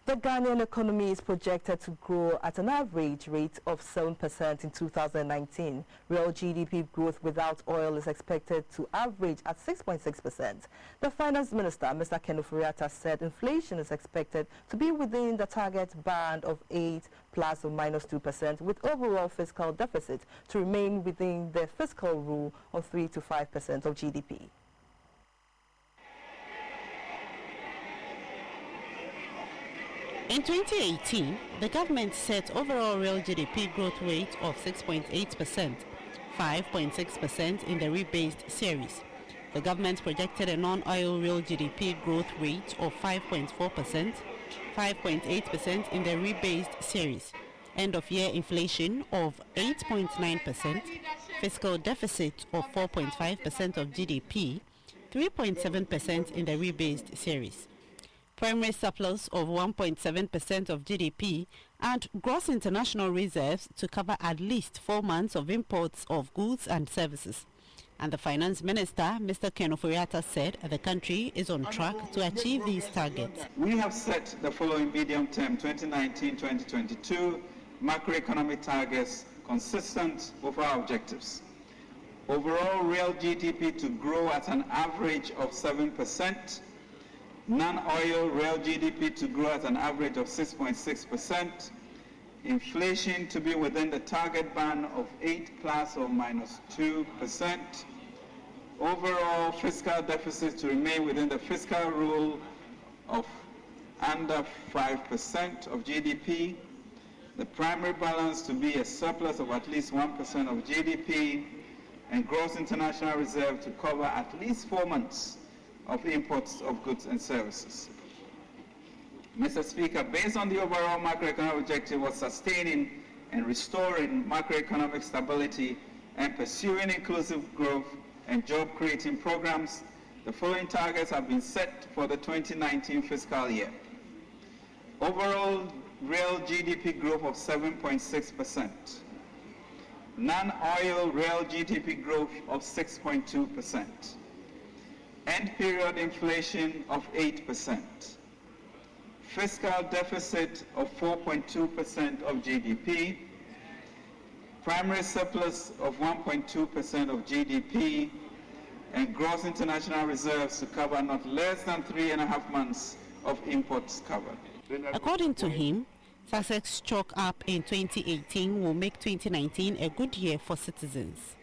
The Ghanaian economy is projected to grow at an average rate of 7% in 2019. Real GDP growth without oil is expected to average at 6.6%. The Finance Minister, Mr. Ofori Atta, said inflation is expected to be within the target band of 8 plus or minus 2%, with overall fiscal deficit to remain within the fiscal rule of 3 to 5% of GDP. In 2018, the government set overall real GDP growth rate of 6.8%, 5.6% in the rebased series. The government projected a non-oil real GDP growth rate of 5.4%, 5.8% in the rebased series, end-of-year inflation of 8.9%, fiscal deficit of 4.5% of GDP, 3.7% in the rebased series, primary surplus of 1.7% of GDP, and gross international reserves to cover at least 4 months of imports of goods and services. And the Finance Minister, Mr. Ofori Atta, said the country is on track to achieve these targets. We have set the following medium-term 2019-2022 macroeconomic targets consistent with our objectives. Overall real GDP to grow at an average of 7%, non-oil real GDP to grow at an average of 6.6%, inflation to be within the target band of 8 plus or minus 2%, overall fiscal deficit to remain within the fiscal rule of under 5% of GDP, the primary balance to be a surplus of at least 1% of GDP, and gross international reserve to cover at least 4 months of imports of goods and services. Mr. Speaker, based on the overall macroeconomic objective of sustaining and restoring macroeconomic stability and pursuing inclusive growth and job-creating programs, the following targets have been set for the 2019 fiscal year. Overall real GDP growth of 7.6%. Non-oil real GDP growth of 6.2%. End period inflation of 8%, fiscal deficit of 4.2% of GDP, primary surplus of 1.2% of GDP, and gross international reserves to cover not less than 3.5 months of imports covered. According to him, success chalk up in 2018 will make 2019 a good year for citizens.